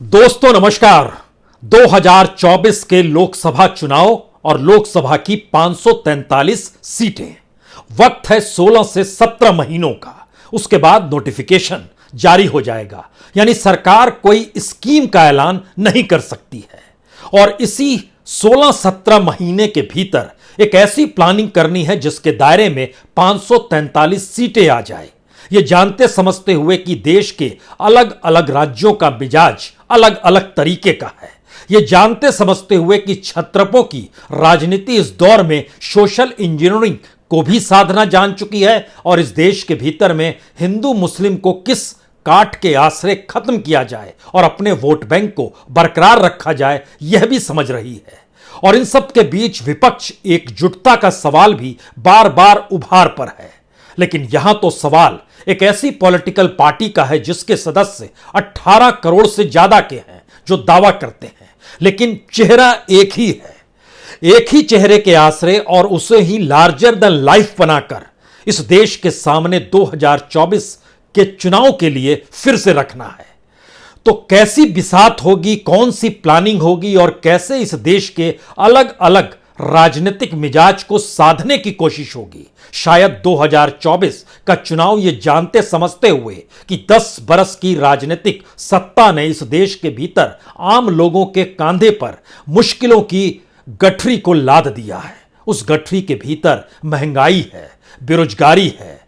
दोस्तों नमस्कार। 2024 के लोकसभा चुनाव और लोकसभा की 543 सीटें। वक्त है 16 से 17 महीनों का। उसके बाद नोटिफिकेशन जारी हो जाएगा, यानी सरकार कोई स्कीम का ऐलान नहीं कर सकती है और इसी 16-17 महीने के भीतर एक ऐसी प्लानिंग करनी है जिसके दायरे में 543 सीटें आ जाए। ये जानते समझते हुए कि देश के अलग अलग राज्यों का मिजाज अलग अलग तरीके का है। ये जानते समझते हुए कि क्षत्रपों की राजनीति इस दौर में सोशल इंजीनियरिंग को भी साधना जान चुकी है और इस देश के भीतर में हिंदू मुस्लिम को किस काट के आश्रय खत्म किया जाए और अपने वोट बैंक को बरकरार रखा जाए, यह भी समझ रही है। और इन सब के बीच विपक्ष एकजुटता का सवाल भी बार बार उभार पर है। लेकिन यहां तो सवाल एक ऐसी पॉलिटिकल पार्टी का है जिसके सदस्य 18 करोड़ से ज्यादा के हैं, जो दावा करते हैं, लेकिन चेहरा एक ही है। एक ही चेहरे के आश्रय और उसे ही लार्जर देन लाइफ बनाकर इस देश के सामने 2024 के चुनाव के लिए फिर से रखना है। तो कैसी बिसात होगी, कौन सी प्लानिंग होगी और कैसे इस देश के अलग अलग राजनीतिक मिजाज को साधने की कोशिश होगी। शायद 2024 का चुनाव ये जानते समझते हुए कि 10 बरस की राजनीतिक सत्ता ने इस देश के भीतर आम लोगों के कांधे पर मुश्किलों की गठरी को लाद दिया है। उस गठरी के भीतर महंगाई है, बेरोजगारी है।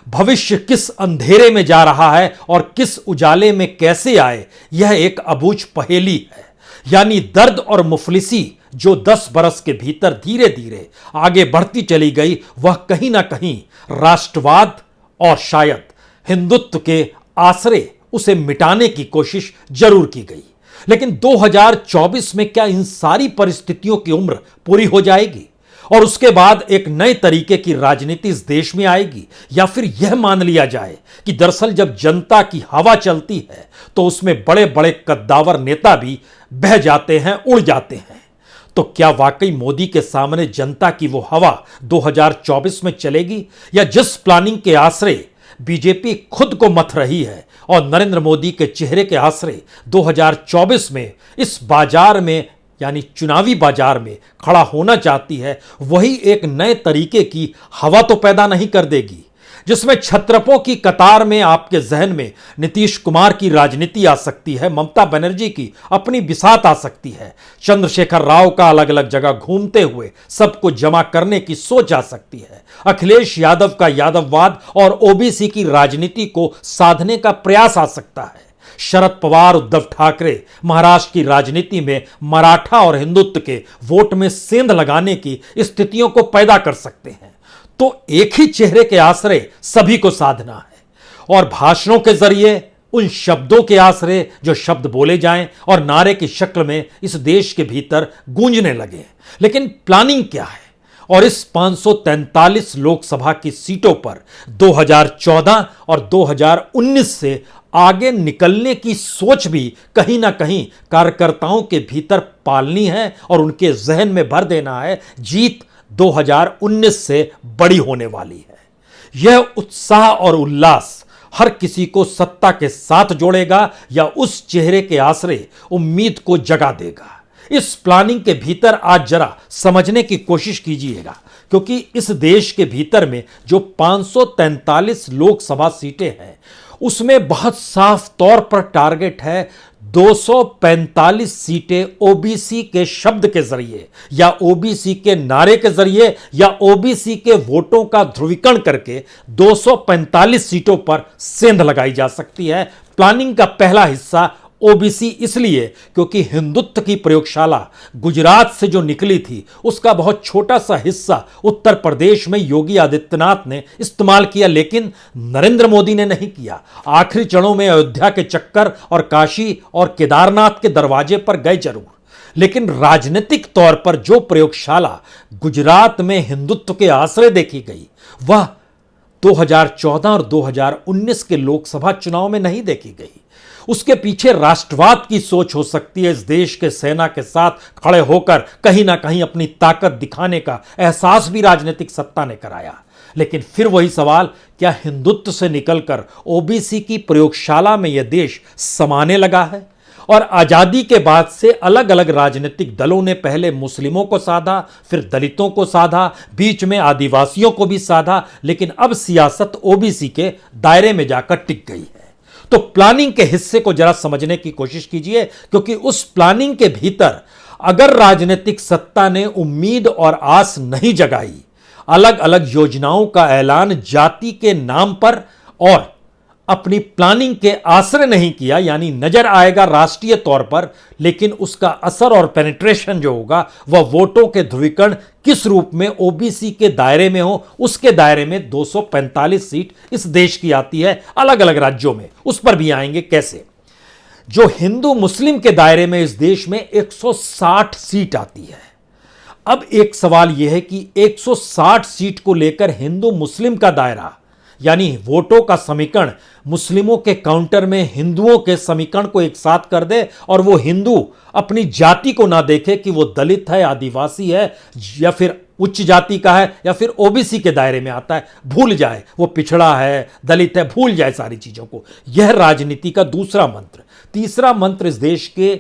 भविष्य किस अंधेरे में जा रहा है और किस उजाले में कैसे आए, यह एक अबूझ पहेली है। यानी दर्द और मुफलिसी जो 10 बरस के भीतर धीरे धीरे आगे बढ़ती चली गई, वह कहीं ना कहीं राष्ट्रवाद और शायद हिंदुत्व के आश्रय उसे मिटाने की कोशिश जरूर की गई। लेकिन 2024 में क्या इन सारी परिस्थितियों की उम्र पूरी हो जाएगी और उसके बाद एक नए तरीके की राजनीति इस देश में आएगी, या फिर यह मान लिया जाए कि दरअसल जब जनता की हवा चलती है तो उसमें बड़े बड़े कद्दावर नेता भी बह जाते हैं, उड़ जाते हैं। तो क्या वाकई मोदी के सामने जनता की वो हवा 2024 में चलेगी, या जिस प्लानिंग के आश्रय बीजेपी खुद को मथ रही है और नरेंद्र मोदी के चेहरे के आश्रय 2024 में इस बाजार में यानी चुनावी बाजार में खड़ा होना चाहती है, वही एक नए तरीके की हवा तो पैदा नहीं कर देगी जिसमें छत्रपों की कतार में आपके जहन में नीतीश कुमार की राजनीति आ सकती है, ममता बनर्जी की अपनी बिसात आ सकती है, चंद्रशेखर राव का अलग अलग जगह घूमते हुए सबको जमा करने की सोच आ सकती है, अखिलेश यादव का यादववाद और ओबीसी की राजनीति को साधने का प्रयास आ सकता है, शरद पवार उद्धव ठाकरे महाराष्ट्र की राजनीति में मराठा और हिंदुत्व के वोट में सेंध लगाने की स्थितियों को पैदा कर सकते हैं। तो एक ही चेहरे के आश्रय सभी को साधना है और भाषणों के जरिए उन शब्दों के आश्रय जो शब्द बोले जाएं और नारे की शक्ल में इस देश के भीतर गूंजने लगे। लेकिन प्लानिंग क्या है? और इस 543 लोकसभा की सीटों पर 2014 और 2019 से आगे निकलने की सोच भी कहीं ना कहीं कार्यकर्ताओं के भीतर पालनी है और उनके जहन में भर देना है जीत 2019 से बड़ी होने वाली है। यह उत्साह और उल्लास हर किसी को सत्ता के साथ जोड़ेगा या उस चेहरे के आश्रय उम्मीद को जगा देगा। इस प्लानिंग के भीतर आज जरा समझने की कोशिश कीजिएगा, क्योंकि इस देश के भीतर में जो 543 लोकसभा सीटें हैं उसमें बहुत साफ तौर पर टारगेट है 245 सीटें ओबीसी के शब्द के जरिए या ओबीसी के नारे के जरिए या ओबीसी के वोटों का ध्रुवीकरण करके 245 सीटों पर सेंध लगाई जा सकती है। प्लानिंग का पहला हिस्सा ओबीसी इसलिए क्योंकि हिंदुत्व की प्रयोगशाला गुजरात से जो निकली थी उसका बहुत छोटा सा हिस्सा उत्तर प्रदेश में योगी आदित्यनाथ ने इस्तेमाल किया, लेकिन नरेंद्र मोदी ने नहीं किया। आखिरी चरणों में अयोध्या के चक्कर और काशी और केदारनाथ के दरवाजे पर गए जरूर, लेकिन राजनीतिक तौर पर जो प्रयोगशाला गुजरात में हिंदुत्व के आश्रय देखी गई वह 2014 और 2019 के लोकसभा चुनाव में नहीं देखी गई। उसके पीछे राष्ट्रवाद की सोच हो सकती है, इस देश के सेना के साथ खड़े होकर कहीं ना कहीं अपनी ताकत दिखाने का एहसास भी राजनीतिक सत्ता ने कराया। लेकिन फिर वही सवाल, क्या हिंदुत्व से निकलकर ओबीसी की प्रयोगशाला में यह देश समाने लगा है? और आजादी के बाद से अलग अलग राजनीतिक दलों ने पहले मुस्लिमों को साधा, फिर दलितों को साधा, बीच में आदिवासियों को भी साधा, लेकिन अब सियासत ओबीसी के दायरे में जाकर टिक गई है। तो प्लानिंग के हिस्से को जरा समझने की कोशिश कीजिए, क्योंकि उस प्लानिंग के भीतर अगर राजनीतिक सत्ता ने उम्मीद और आस नहीं जगाई, अलग अलग योजनाओं का ऐलान जाति के नाम पर और अपनी प्लानिंग के आश्रय नहीं किया, यानी नजर आएगा राष्ट्रीय तौर पर, लेकिन उसका असर और पेनिट्रेशन जो होगा वह वोटों के ध्रुवीकरण किस रूप में ओबीसी के दायरे में हो, उसके दायरे में 245 सीट इस देश की आती है अलग अलग राज्यों में, उस पर भी आएंगे कैसे। जो हिंदू मुस्लिम के दायरे में इस देश में 160 सीट आती है। अब एक सवाल यह है कि 160 सीट को लेकर हिंदू मुस्लिम का दायरा, यानी वोटों का समीकरण मुस्लिमों के काउंटर में हिंदुओं के समीकरण को एक साथ कर दे और वो हिंदू अपनी जाति को ना देखे कि वो दलित है, आदिवासी है, या फिर उच्च जाति का है, या फिर ओबीसी के दायरे में आता है, भूल जाए वो पिछड़ा है, दलित है, भूल जाए सारी चीजों को। यह राजनीति का दूसरा मंत्र। तीसरा मंत्र इस देश के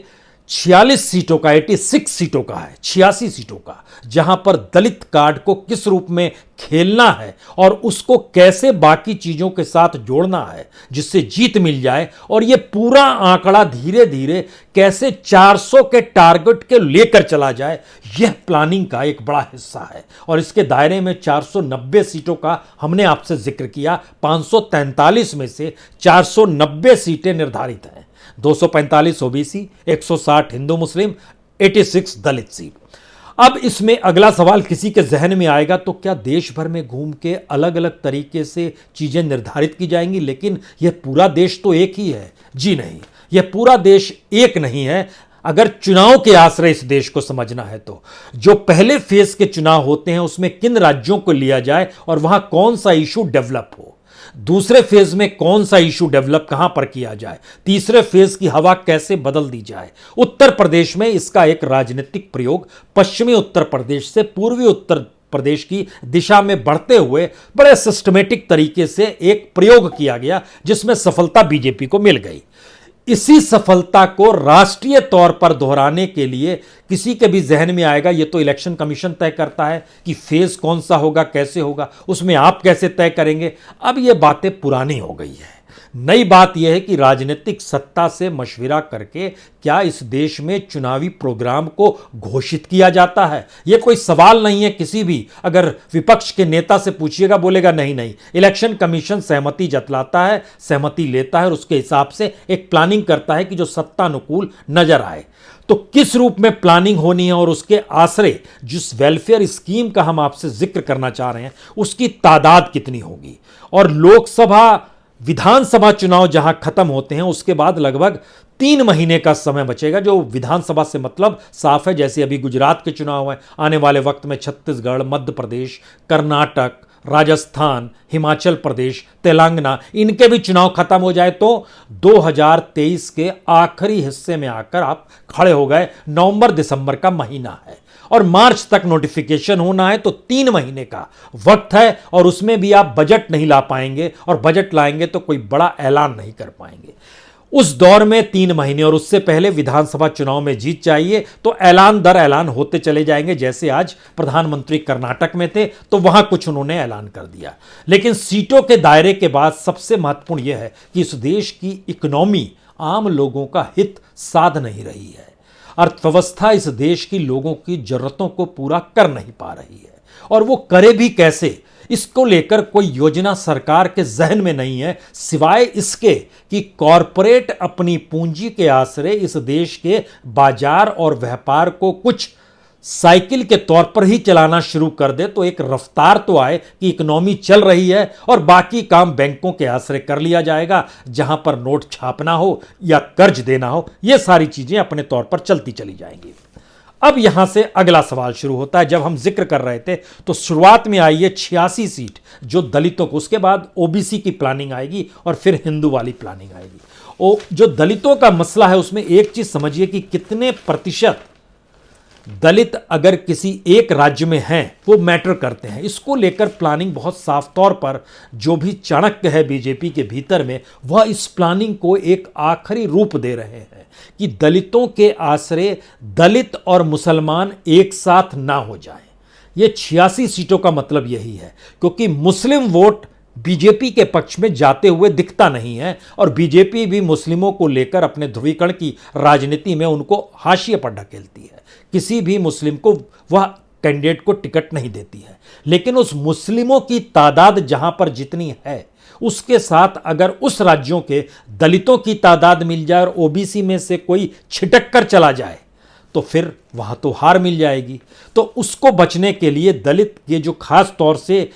46 सीटों का, 86 सीटों का है, 86 सीटों का, जहां पर दलित कार्ड को किस रूप में खेलना है और उसको कैसे बाकी चीजों के साथ जोड़ना है जिससे जीत मिल जाए, और यह पूरा आंकड़ा धीरे धीरे कैसे 400 के टारगेट के लेकर चला जाए, यह प्लानिंग का एक बड़ा हिस्सा है। और इसके दायरे में 490 सीटों का हमने आपसे जिक्र किया, 543 में से 490 सीटें निर्धारित हैं, 245 ओबीसी, 160 हिंदू मुस्लिम, 86 दलित सीट। अब इसमें अगला सवाल किसी के जहन में आएगा, तो क्या देश भर में घूम के अलग अलग तरीके से चीजें निर्धारित की जाएंगी, लेकिन यह पूरा देश तो एक ही है? जी नहीं, यह पूरा देश एक नहीं है। अगर चुनाव के आश्रय इस देश को समझना है तो जो पहले फेज के चुनाव होते हैं उसमें किन राज्यों को लिया जाए और वहां कौन सा इशू डेवलप हो, दूसरे फेज में कौन सा इशू डेवलप कहां पर किया जाए, तीसरे फेज की हवा कैसे बदल दी जाए। उत्तर प्रदेश में इसका एक राजनीतिक प्रयोग पश्चिमी उत्तर प्रदेश से पूर्वी उत्तर प्रदेश की दिशा में बढ़ते हुए बड़े सिस्टमेटिक तरीके से एक प्रयोग किया गया, जिसमें सफलता बीजेपी को मिल गई। इसी सफलता को राष्ट्रीय तौर पर दोहराने के लिए किसी के भी जहन में आएगा, ये तो इलेक्शन कमीशन तय करता है कि फेज कौन सा होगा, कैसे होगा, उसमें आप कैसे तय करेंगे। अब ये बातें पुरानी हो गई है। नई बात यह है कि राजनीतिक सत्ता से मशविरा करके क्या इस देश में चुनावी प्रोग्राम को घोषित किया जाता है। यह कोई सवाल नहीं है, किसी भी अगर विपक्ष के नेता से पूछिएगा बोलेगा नहीं नहीं, इलेक्शन कमीशन सहमति जतलाता है, सहमति लेता है और उसके हिसाब से एक प्लानिंग करता है कि जो सत्तानुकूल नजर आए। तो किस रूप में प्लानिंग होनी है और उसके आश्रय जिस वेलफेयर स्कीम का हम आपसे जिक्र करना चाह रहे हैं उसकी तादाद कितनी होगी, और लोकसभा विधानसभा चुनाव जहां खत्म होते हैं उसके बाद लगभग 3 महीने का समय बचेगा। जो विधानसभा से मतलब साफ है, जैसे अभी गुजरात के चुनाव हैं, आने वाले वक्त में छत्तीसगढ़, मध्य प्रदेश, कर्नाटक, राजस्थान, हिमाचल प्रदेश, तेलंगाना, इनके भी चुनाव खत्म हो जाए तो 2023 के आखिरी हिस्से में आकर आप खड़े हो गए। नवंबर दिसंबर का महीना है और मार्च तक नोटिफिकेशन होना है, तो 3 महीने का वक्त है, और उसमें भी आप बजट नहीं ला पाएंगे, और बजट लाएंगे तो कोई बड़ा ऐलान नहीं कर पाएंगे। उस दौर में 3 महीने और उससे पहले विधानसभा चुनाव में जीत चाहिए, तो ऐलान दर ऐलान होते चले जाएंगे। जैसे आज प्रधानमंत्री कर्नाटक में थे तो वहां कुछ उन्होंने ऐलान कर दिया, लेकिन सीटों के दायरे के बाद सबसे महत्वपूर्ण यह है कि इस देश की इकोनॉमी आम लोगों का हित साध नहीं रही है। अर्थव्यवस्था इस देश की लोगों की जरूरतों को पूरा कर नहीं पा रही है, और वो करे भी कैसे, इसको लेकर कोई योजना सरकार के जहन में नहीं है, सिवाय इसके कि कॉरपोरेट अपनी पूंजी के आश्रय इस देश के बाजार और व्यापार को कुछ साइकिल के तौर पर ही चलाना शुरू कर दे, तो एक रफ्तार तो आए कि इकोनॉमी चल रही है, और बाकी काम बैंकों के आश्रय कर लिया जाएगा, जहां पर नोट छापना हो या कर्ज देना हो, ये सारी चीजें अपने तौर पर चलती चली जाएंगी। अब यहां से अगला सवाल शुरू होता है। जब हम जिक्र कर रहे थे तो शुरुआत में आई है 86 सीट जो दलितों को, उसके बाद ओबीसी की प्लानिंग आएगी और फिर हिंदू वाली प्लानिंग आएगी। जो दलितों का मसला है उसमें एक चीज समझिए कि कितने प्रतिशत दलित अगर किसी एक राज्य में हैं वो मैटर करते हैं। इसको लेकर प्लानिंग बहुत साफ तौर पर जो भी चाणक्य है बीजेपी के भीतर में, वह इस प्लानिंग को एक आखिरी रूप दे रहे हैं कि दलितों के आश्रय दलित और मुसलमान एक साथ ना हो जाएं। ये 86 सीटों का मतलब यही है, क्योंकि मुस्लिम वोट बीजेपी के पक्ष में जाते हुए दिखता नहीं है और बीजेपी भी मुस्लिमों को लेकर अपने ध्रुवीकरण की राजनीति में उनको हाशिए पर ढकेलती है। किसी भी मुस्लिम को वह कैंडिडेट को टिकट नहीं देती है। लेकिन उस मुस्लिमों की तादाद जहां पर जितनी है, उसके साथ अगर उस राज्यों के दलितों की तादाद मिल जाए और ओबीसी में से कोई छिटक कर चला जाए तो फिर वहां तो हार मिल जाएगी। तो उसको बचने के लिए दलित के जो खास तौर से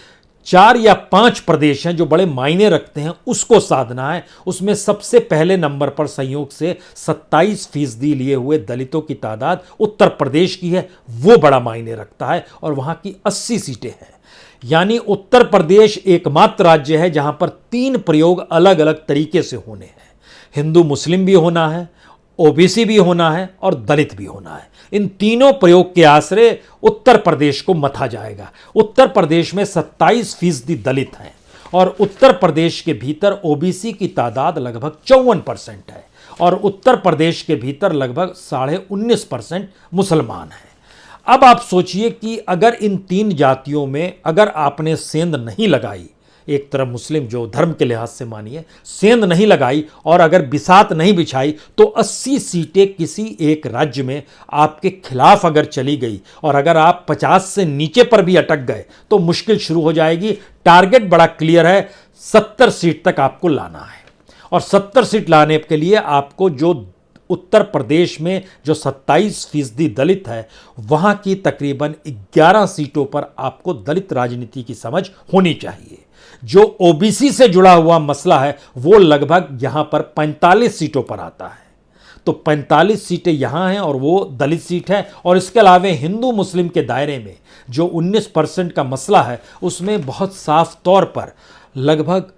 4 या 5 प्रदेश हैं जो बड़े मायने रखते हैं, उसको साधना है। उसमें सबसे पहले नंबर पर संयोग से 27% लिए हुए दलितों की तादाद उत्तर प्रदेश की है, वो बड़ा मायने रखता है और वहां की 80 सीटें हैं। यानी उत्तर प्रदेश एकमात्र राज्य है जहां पर 3 प्रयोग अलग अलग तरीके से होने हैं। हिंदू मुस्लिम भी होना है, ओबीसी भी होना है और दलित भी होना है। इन तीनों प्रयोग के आश्रय उत्तर प्रदेश को मथा जाएगा। उत्तर प्रदेश में 27% दलित हैं और उत्तर प्रदेश के भीतर ओबीसी की तादाद लगभग 54% है और उत्तर प्रदेश के भीतर लगभग 19.5% मुसलमान हैं। अब आप सोचिए कि अगर इन 3 जातियों में अगर आपने सेंध नहीं लगाई, एक तरफ मुस्लिम जो धर्म के लिहाज से मानिए सेंध नहीं लगाई और अगर बिसात नहीं बिछाई, तो 80 सीटें किसी एक राज्य में आपके खिलाफ अगर चली गई और अगर आप 50 से नीचे पर भी अटक गए तो मुश्किल शुरू हो जाएगी। टारगेट बड़ा क्लियर है, 70 सीट तक आपको लाना है और 70 सीट लाने के लिए आपको जो उत्तर प्रदेश में जो 27% दलित है, वहां की तकरीबन 11 सीटों पर आपको दलित राजनीति की समझ होनी चाहिए। जो ओबीसी से जुड़ा हुआ मसला है वो लगभग यहां पर 45 सीटों पर आता है। तो 45 सीटें यहां हैं और वो दलित सीट है। और इसके अलावा हिंदू मुस्लिम के दायरे में जो 19% का मसला है, उसमें बहुत साफ तौर पर लगभग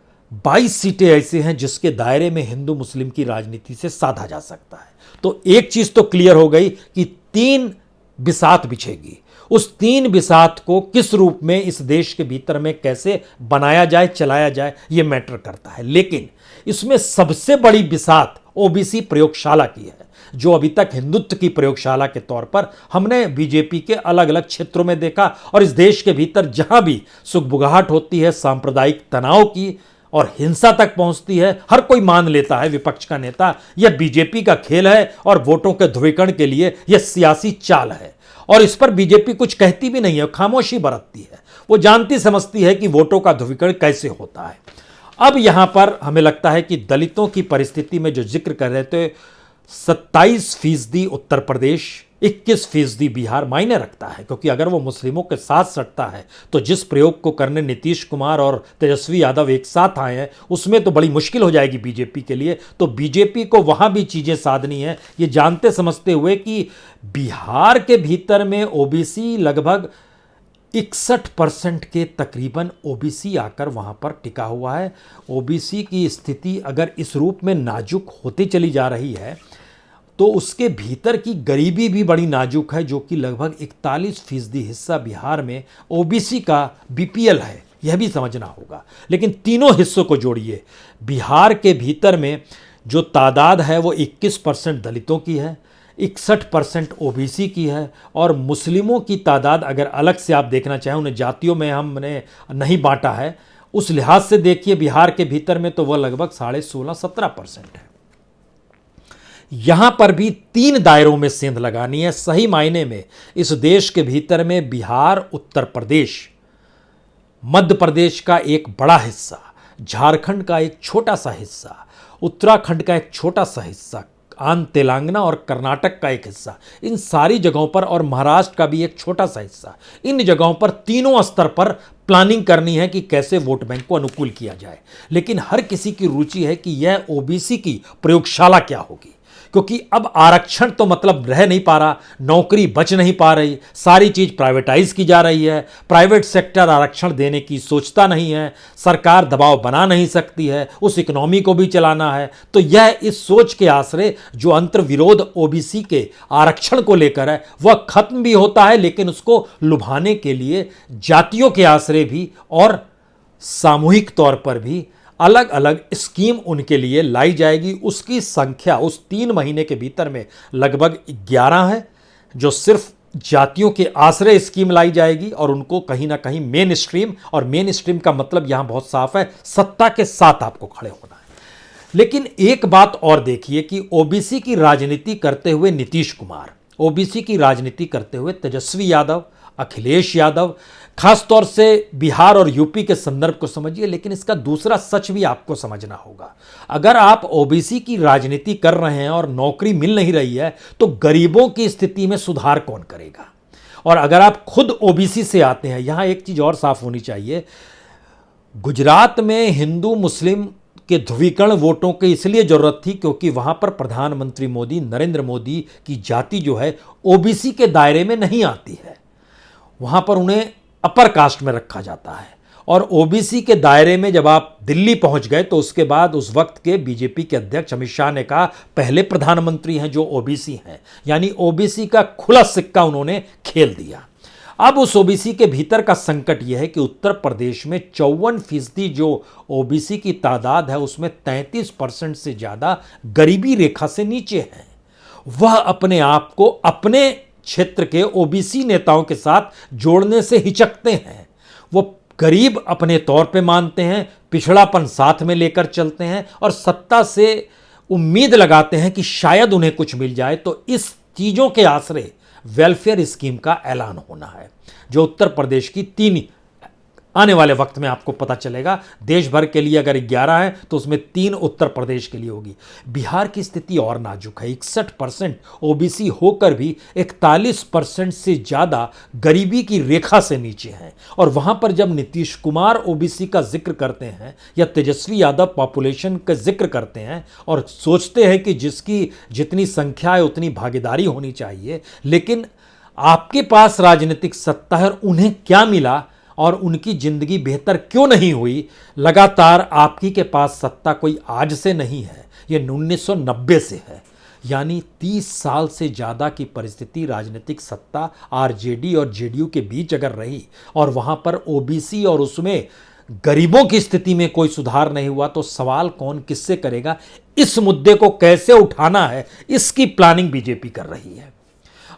22 सीटें ऐसे हैं जिसके दायरे में हिंदू मुस्लिम की राजनीति से साधा जा सकता है। तो एक चीज तो क्लियर हो गई कि 3 बिसात बिछेगी। उस 3 बिसात को किस रूप में इस देश के भीतर में कैसे बनाया जाए, चलाया जाए, यह मैटर करता है। लेकिन इसमें सबसे बड़ी बिसात ओबीसी प्रयोगशाला की है, जो अभी तक हिंदुत्व की प्रयोगशाला के तौर पर हमने बीजेपी के अलग अलग क्षेत्रों में देखा। और इस देश के भीतर जहां भी सुगबुगाहट होती है, सांप्रदायिक तनाव की और हिंसा तक पहुंचती है, हर कोई मान लेता है, विपक्ष का नेता, यह बीजेपी का खेल है और वोटों के ध्रुवीकरण के लिए यह सियासी चाल है। और इस पर बीजेपी कुछ कहती भी नहीं है, खामोशी बरतती है। वो जानती समझती है कि वोटों का ध्रुवीकरण कैसे होता है। अब यहां पर हमें लगता है कि दलितों की परिस्थिति में जो जिक्र कर रहे थे, 27% उत्तर प्रदेश, 21% बिहार मायने रखता है, क्योंकि अगर वो मुस्लिमों के साथ सटता है तो जिस प्रयोग को करने नीतीश कुमार और तेजस्वी यादव एक साथ आए हैं, उसमें तो बड़ी मुश्किल हो जाएगी बीजेपी के लिए। तो बीजेपी को वहां भी चीजें साधनी है, ये जानते समझते हुए कि बिहार के भीतर में ओबीसी लगभग 61% के तकरीबन ओबीसी आकर वहां पर टिका हुआ है। ओबीसी की स्थिति अगर इस रूप में नाजुक होती चली जा रही है तो उसके भीतर की गरीबी भी बड़ी नाजुक है, जो कि लगभग 41% हिस्सा बिहार में ओबीसी का बीपीएल है, यह भी समझना होगा। लेकिन तीनों हिस्सों को जोड़िए, बिहार के भीतर में जो तादाद है वो 21% दलितों की है, 61% ओबीसी की है और मुस्लिमों की तादाद अगर अलग से आप देखना चाहें, उन्हें जातियों में हमने नहीं बांटा है, उस लिहाज से देखिए बिहार के भीतर में तो वह लगभग 16.5-17% है। यहां पर भी 3 दायरों में सेंध लगानी है। सही मायने में इस देश के भीतर में बिहार, उत्तर प्रदेश, मध्य प्रदेश का एक बड़ा हिस्सा, झारखंड का एक छोटा सा हिस्सा, उत्तराखंड का एक छोटा सा हिस्सा, आंध्र तेलंगाना और कर्नाटक का एक हिस्सा, इन सारी जगहों पर, और महाराष्ट्र का भी एक छोटा सा हिस्सा, इन जगहों पर तीनों स्तर पर प्लानिंग करनी है कि कैसे वोट बैंक को अनुकूल किया जाए। लेकिन हर किसी की रुचि है कि यह ओबीसी की प्रयोगशाला क्या होगी, क्योंकि अब आरक्षण तो मतलब रह नहीं पा रहा, नौकरी बच नहीं पा रही, सारी चीज प्राइवेटाइज की जा रही है, प्राइवेट सेक्टर आरक्षण देने की सोचता नहीं है, सरकार दबाव बना नहीं सकती है, उस इकोनॉमी को भी चलाना है। तो यह इस सोच के आसरे जो अंतर्विरोध ओबीसी के आरक्षण को लेकर है वह खत्म भी होता है, लेकिन उसको लुभाने के लिए जातियों के आसरे भी और सामूहिक तौर पर भी अलग अलग स्कीम उनके लिए लाई जाएगी। उसकी संख्या उस 3 महीने के भीतर में लगभग 11 है, जो सिर्फ जातियों के आश्रय स्कीम लाई जाएगी और उनको कहीं ना कहीं मेन स्ट्रीम, और मेन स्ट्रीम का मतलब यहां बहुत साफ है, सत्ता के साथ आपको खड़े होना है। लेकिन एक बात और देखिए कि ओबीसी की राजनीति करते हुए नीतीश कुमार, ओबीसी की राजनीति करते हुए तेजस्वी यादव, अखिलेश यादव, खासतौर से बिहार और यूपी के संदर्भ को समझिए, लेकिन इसका दूसरा सच भी आपको समझना होगा। अगर आप ओबीसी की राजनीति कर रहे हैं और नौकरी मिल नहीं रही है तो गरीबों की स्थिति में सुधार कौन करेगा? और अगर आप खुद ओबीसी से आते हैं, यहां एक चीज और साफ होनी चाहिए, गुजरात में हिंदू मुस्लिम के ध्रुवीकरण वोटों की इसलिए जरूरत थी क्योंकि वहां पर प्रधानमंत्री मोदी, नरेंद्र मोदी की जाति जो है ओबीसी के दायरे में नहीं आती है, वहां पर उन्हें अपर कास्ट में रखा जाता है। और ओबीसी के दायरे में जब आप दिल्ली पहुंच गए तो उसके बाद उस वक्त के बीजेपी के अध्यक्ष अमित शाह ने कहा पहले प्रधानमंत्री हैं जो ओबीसी हैं, यानी ओबीसी का खुला सिक्का उन्होंने खेल दिया। अब उस ओबीसी के भीतर का संकट यह है कि उत्तर प्रदेश में 54% जो ओबीसी की तादाद है उसमें 33% से ज्यादा गरीबी रेखा से नीचे हैं। वह अपने आप को अपने क्षेत्र के ओबीसी नेताओं के साथ जोड़ने से हिचकते हैं। वो गरीब अपने तौर पे मानते हैं, पिछड़ापन साथ में लेकर चलते हैं और सत्ता से उम्मीद लगाते हैं कि शायद उन्हें कुछ मिल जाए। तो इस चीजों के आसरे वेलफेयर स्कीम का ऐलान होना है, जो उत्तर प्रदेश की 3, आने वाले वक्त में आपको पता चलेगा, देश भर के लिए अगर 11 है तो उसमें 3 उत्तर प्रदेश के लिए होगी। बिहार की स्थिति और नाजुक है, 61% ओबीसी होकर भी 41% से ज्यादा गरीबी की रेखा से नीचे हैं। और वहां पर जब नीतीश कुमार ओबीसी का जिक्र करते हैं या तेजस्वी यादव पॉपुलेशन का जिक्र करते हैं और सोचते हैं कि जिसकी जितनी संख्या है उतनी भागीदारी होनी चाहिए, लेकिन आपके पास राजनीतिक सत्ता है और उन्हें क्या मिला और उनकी जिंदगी बेहतर क्यों नहीं हुई? लगातार आपकी के पास सत्ता कोई आज से नहीं है, ये 1990 से है, यानी 30 साल से ज़्यादा की परिस्थिति राजनीतिक सत्ता आरजेडी और जेडीयू के बीच अगर रही और वहाँ पर ओबीसी और उसमें गरीबों की स्थिति में कोई सुधार नहीं हुआ तो सवाल कौन किससे करेगा? इस मुद्दे को कैसे उठाना है, इसकी प्लानिंग बीजेपी कर रही है।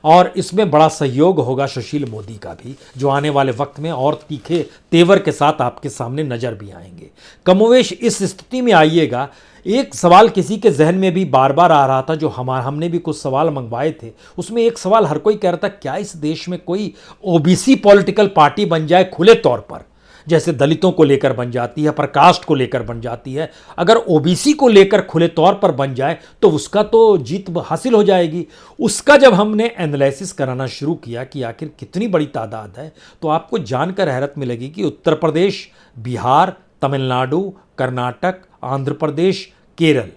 और इसमें बड़ा सहयोग होगा सुशील मोदी का भी, जो आने वाले वक्त में और तीखे तेवर के साथ आपके सामने नजर भी आएंगे। कमोवेश इस स्थिति में आइएगा, एक सवाल किसी के जहन में भी बार बार आ रहा था, जो हमने भी कुछ सवाल मंगवाए थे, उसमें एक सवाल हर कोई कह रहा था, क्या इस देश में कोई ओबीसी पॉलिटिकल पार्टी बन जाए खुले तौर पर, जैसे दलितों को लेकर बन जाती है, प्रकास्ट को लेकर बन जाती है। अगर ओबीसी को लेकर खुले तौर पर बन जाए तो उसका तो जीत हासिल हो जाएगी। उसका जब हमने एनालिसिस कराना शुरू किया कि आखिर कितनी बड़ी तादाद है, तो आपको जानकर हैरत मिलेगी कि उत्तर प्रदेश, बिहार, तमिलनाडु, कर्नाटक, आंध्र प्रदेश, केरल,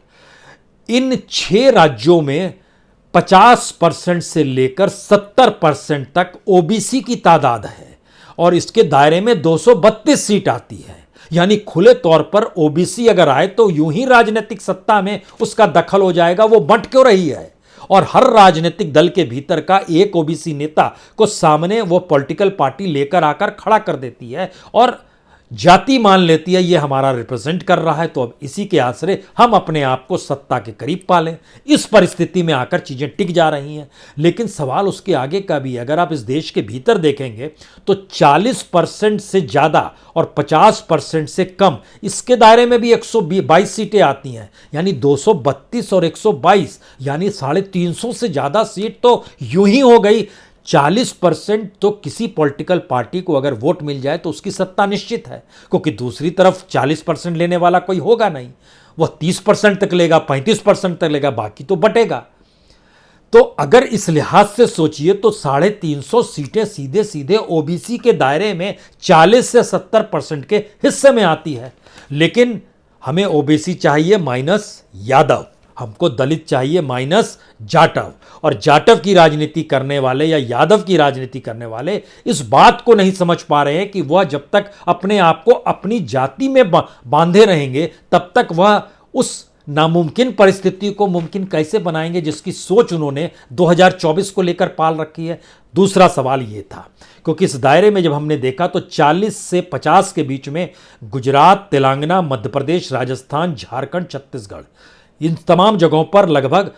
इन 6 राज्यों में 50% से लेकर 70% तक ओबीसी की तादाद है और इसके दायरे में 232 सीट आती है। यानी खुले तौर पर ओबीसी अगर आए तो यूं ही राजनीतिक सत्ता में उसका दखल हो जाएगा। वो बंट क्यों रही है? और हर राजनीतिक दल के भीतर का एक ओबीसी नेता को सामने वो पॉलिटिकल पार्टी लेकर आकर खड़ा कर देती है और जाति मान लेती है ये हमारा रिप्रेजेंट कर रहा है, तो अब इसी के आसरे हम अपने आप को सत्ता के करीब पालें। इस परिस्थिति में आकर चीजें टिक जा रही हैं। लेकिन सवाल उसके आगे का भी है। अगर आप इस देश के भीतर देखेंगे तो 40% से ज्यादा और 50% से कम, इसके दायरे में भी 122 सीटें आती हैं, यानी 232 और 122, यानी 350 से ज्यादा सीट तो यूं ही हो गई। 40% तो किसी पॉलिटिकल पार्टी को अगर वोट मिल जाए तो उसकी सत्ता निश्चित है, क्योंकि दूसरी तरफ 40% लेने वाला कोई होगा नहीं। वह 30% तक लेगा, 35% तक लेगा, बाकी तो बटेगा। तो अगर इस लिहाज से सोचिए तो 350 सीटें सीधे सीधे ओबीसी के दायरे में 40 से 70% के हिस्से में आती है। लेकिन हमें ओबीसी चाहिए माइनस यादव, हमको दलित चाहिए माइनस जाटव। और जाटव की राजनीति करने वाले या यादव की राजनीति करने वाले इस बात को नहीं समझ पा रहे हैं कि वह जब तक अपने आप को अपनी जाति में बांधे रहेंगे तब तक वह उस नामुमकिन परिस्थिति को मुमकिन कैसे बनाएंगे जिसकी सोच उन्होंने 2024 को लेकर पाल रखी है। दूसरा सवाल ये था, क्योंकि इस दायरे में जब हमने देखा तो 40 से 50 के बीच में गुजरात, तेलंगाना, मध्य प्रदेश, राजस्थान, झारखंड, छत्तीसगढ़, इन तमाम जगहों पर लगभग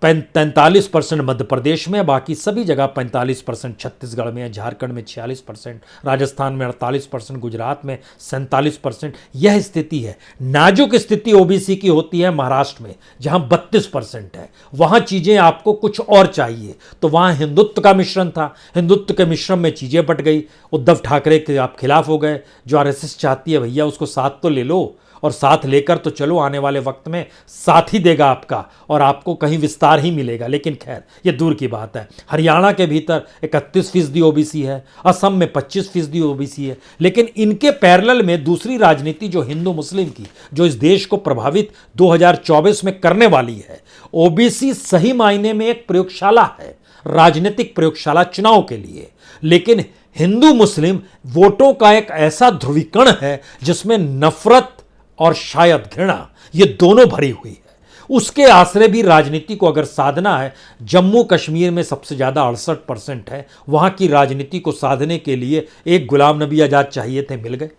43% मध्य प्रदेश में, बाकी सभी जगह 45% छत्तीसगढ़ में, झारखंड में 46%, राजस्थान में 48%, गुजरात में 47%। यह स्थिति है। नाजुक स्थिति ओबीसी की होती है महाराष्ट्र में, जहां 32% है। वहां चीजें आपको कुछ और चाहिए, तो वहां हिंदुत्व का मिश्रण था। हिंदुत्व के मिश्रण में चीजें बट गई। उद्धव ठाकरे के आप खिलाफ हो गए। जो आरएसएस चाहती है भैया उसको साथ तो ले लो, और साथ लेकर तो चलो, आने वाले वक्त में साथ ही देगा आपका, और आपको कहीं विस्तार ही मिलेगा। लेकिन खैर ये दूर की बात है। हरियाणा के भीतर 31% ओबीसी है, असम में 25% ओबीसी है। लेकिन इनके पैरेलल में दूसरी राजनीति जो हिंदू मुस्लिम की, जो इस देश को प्रभावित 2024 में करने वाली है, ओबीसी सही मायने में एक प्रयोगशाला है, राजनीतिक प्रयोगशाला चुनाव के लिए। लेकिन हिंदू मुस्लिम वोटों का एक ऐसा ध्रुवीकरण है जिसमें नफरत और शायद घृणा, ये दोनों भरी हुई है। उसके आश्रय भी राजनीति को अगर साधना है, जम्मू कश्मीर में सबसे ज़्यादा 68% है, वहाँ की राजनीति को साधने के लिए एक गुलाम नबी आज़ाद चाहिए थे, मिल गए।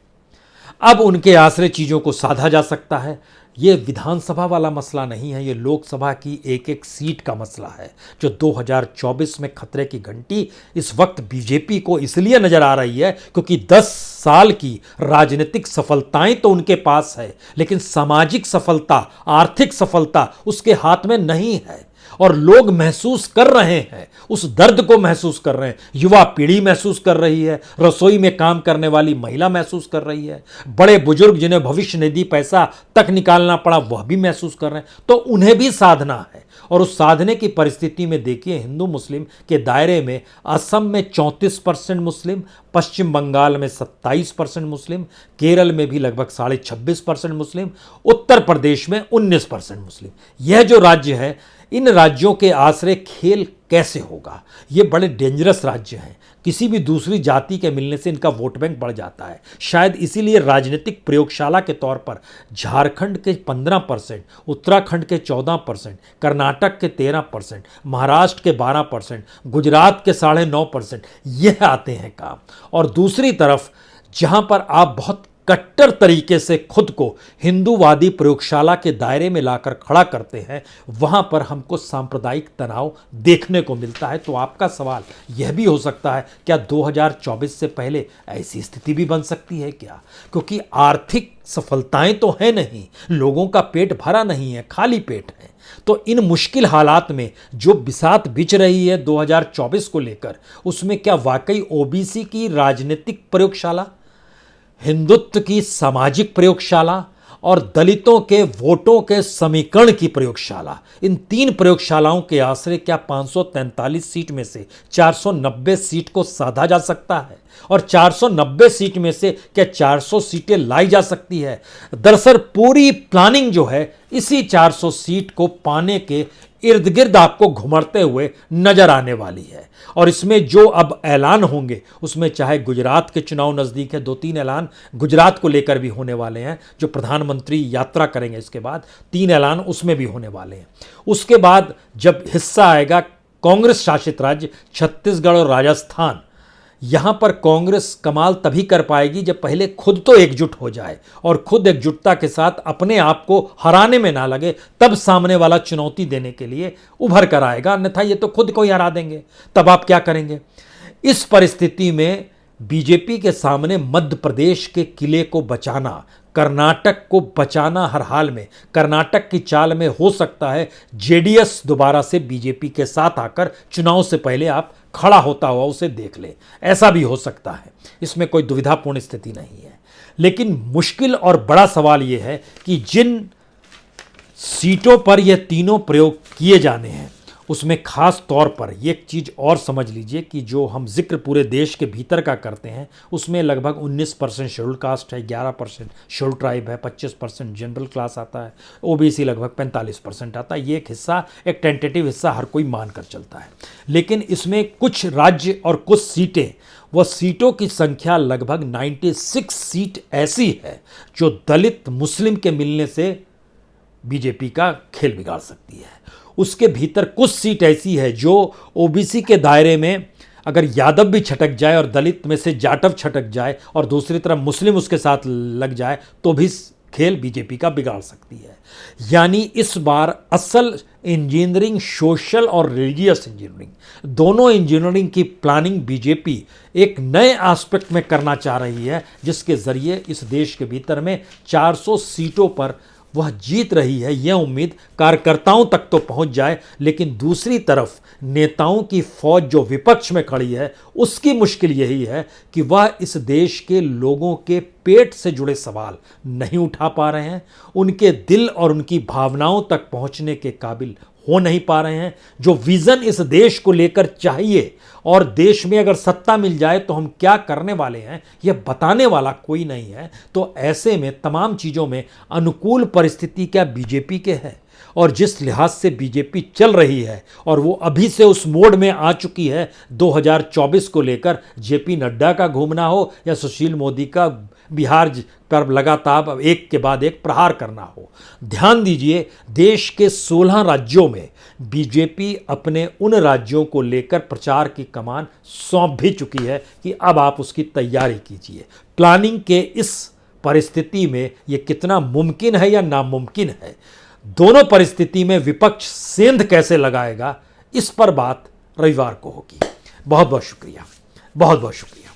अब उनके आश्रय चीज़ों को साधा जा सकता है। ये विधानसभा वाला मसला नहीं है, ये लोकसभा की एक एक सीट का मसला है, जो 2024 में खतरे की घंटी इस वक्त बीजेपी को इसलिए नजर आ रही है क्योंकि 10 साल की राजनीतिक सफलताएं तो उनके पास है, लेकिन सामाजिक सफलता, आर्थिक सफलता उसके हाथ में नहीं है। और लोग महसूस कर रहे हैं, उस दर्द को महसूस कर रहे हैं। युवा पीढ़ी महसूस कर रही है, रसोई में काम करने वाली महिला महसूस कर रही है, बड़े बुजुर्ग जिन्हें भविष्य निधि पैसा तक निकालना पड़ा वह भी महसूस कर रहे हैं। तो उन्हें भी साधना है, और उस साधने की परिस्थिति में देखिए हिंदू मुस्लिम के दायरे में असम में 34% मुस्लिम, पश्चिम बंगाल में 27% मुस्लिम, केरल में भी लगभग 26.5% मुस्लिम, उत्तर प्रदेश में 19% मुस्लिम। यह जो राज्य है, इन राज्यों के आश्रय खेल कैसे होगा? ये बड़े डेंजरस राज्य हैं। किसी भी दूसरी जाति के मिलने से इनका वोट बैंक बढ़ जाता है। शायद इसीलिए राजनीतिक प्रयोगशाला के तौर पर झारखंड के 15%, उत्तराखंड के 14%, कर्नाटक के 13%, महाराष्ट्र के 12%, गुजरात के 9.5% यह आते हैं काम। और दूसरी तरफ जहां पर आप बहुत कट्टर तरीके से खुद को हिंदूवादी प्रयोगशाला के दायरे में लाकर खड़ा करते हैं, वहां पर हमको सांप्रदायिक तनाव देखने को मिलता है। तो आपका सवाल यह भी हो सकता है, क्या 2024 से पहले ऐसी स्थिति भी बन सकती है क्या? क्योंकि आर्थिक सफलताएं तो है नहीं, लोगों का पेट भरा नहीं है, खाली पेट है। तो इन मुश्किल हालात में जो बिसात बिछ रही है 2024 को लेकर, उसमें क्या वाकई ओबीसी की राजनीतिक प्रयोगशाला, हिंदुत्व की सामाजिक प्रयोगशाला और दलितों के वोटों के समीकरण की प्रयोगशाला, इन तीन प्रयोगशालाओं के आश्रय क्या 543 सीट में से 490 सीट को साधा जा सकता है? और 490 सीट में से क्या 400 सीटें लाई जा सकती है? दरअसल पूरी प्लानिंग जो है इसी 400 सीट को पाने के इर्द गिर्द आपको घुमड़ते हुए नजर आने वाली है। और इसमें जो अब ऐलान होंगे, उसमें चाहे गुजरात के चुनाव नज़दीक है, 2-3 ऐलान गुजरात को लेकर भी होने वाले हैं, जो प्रधानमंत्री यात्रा करेंगे इसके बाद 3 ऐलान उसमें भी होने वाले हैं। उसके बाद जब हिस्सा आएगा कांग्रेस शासित राज्य छत्तीसगढ़ और राजस्थान, यहां पर कांग्रेस कमाल तभी कर पाएगी जब पहले खुद तो एकजुट हो जाए, और खुद एकजुटता के साथ अपने आप को हराने में ना लगे, तब सामने वाला चुनौती देने के लिए उभर कर आएगा। अन्यथा ये तो खुद को ही हरा देंगे, तब आप क्या करेंगे? इस परिस्थिति में बीजेपी के सामने मध्य प्रदेश के किले को बचाना, कर्नाटक को बचाना, हर हाल में कर्नाटक की चाल में हो सकता है जेडीएस दोबारा से बीजेपी के साथ आकर चुनाव से पहले आप खड़ा होता हुआ उसे देख ले, ऐसा भी हो सकता है। इसमें कोई दुविधापूर्ण स्थिति नहीं है। लेकिन मुश्किल और बड़ा सवाल यह है कि जिन सीटों पर यह तीनों प्रयोग किए जाने हैं, उसमें खास तौर पर ये एक चीज़ और समझ लीजिए कि जो हम जिक्र पूरे देश के भीतर का करते हैं उसमें लगभग 19% शेड्यूल कास्ट है, 11% शेड्यूल ट्राइब है, 25% जनरल क्लास आता है, ओबीसी लगभग 45% आता है। ये एक हिस्सा, एक टेंटेटिव हिस्सा हर कोई मान कर चलता है। लेकिन इसमें कुछ राज्य और कुछ सीटें, वह सीटों की संख्या लगभग 96 सीट ऐसी है जो दलित मुस्लिम के मिलने से बीजेपी का खेल बिगाड़ सकती है। उसके भीतर कुछ सीट ऐसी है जो ओबीसी के दायरे में अगर यादव भी छटक जाए और दलित में से जाटव छटक जाए और दूसरी तरफ मुस्लिम उसके साथ लग जाए तो भी खेल बीजेपी का बिगाड़ सकती है। यानी इस बार असल इंजीनियरिंग, सोशल और रिलीजियस इंजीनियरिंग, दोनों इंजीनियरिंग की प्लानिंग बीजेपी एक नए एस्पेक्ट में करना चाह रही है, जिसके जरिए इस देश के भीतर में 400 सीटों पर वह जीत रही है। यह उम्मीद कार्यकर्ताओं तक तो पहुंच जाए, लेकिन दूसरी तरफ नेताओं की फौज जो विपक्ष में खड़ी है उसकी मुश्किल यही है कि वह इस देश के लोगों के पेट से जुड़े सवाल नहीं उठा पा रहे हैं, उनके दिल और उनकी भावनाओं तक पहुंचने के काबिल हो नहीं पा रहे हैं। जो विजन इस देश को लेकर चाहिए और देश में अगर सत्ता मिल जाए तो हम क्या करने वाले हैं यह बताने वाला कोई नहीं है। तो ऐसे में तमाम चीज़ों में अनुकूल परिस्थिति क्या बीजेपी के है, और जिस लिहाज से बीजेपी चल रही है और वो अभी से उस मोड में आ चुकी है 2024 को लेकर, जेपी नड्डा का घूमना हो या सुशील मोदी का बिहार पर लगातार एक के बाद एक प्रहार करना हो। ध्यान दीजिए, देश के 16 राज्यों में बीजेपी अपने उन राज्यों को लेकर प्रचार की कमान सौंप भी चुकी है कि अब आप उसकी तैयारी कीजिए। प्लानिंग के इस परिस्थिति में ये कितना मुमकिन है या नामुमकिन है, दोनों परिस्थिति में विपक्ष सेंध कैसे लगाएगा, इस पर बात रविवार को होगी। बहुत बहुत शुक्रिया, बहुत बहुत शुक्रिया।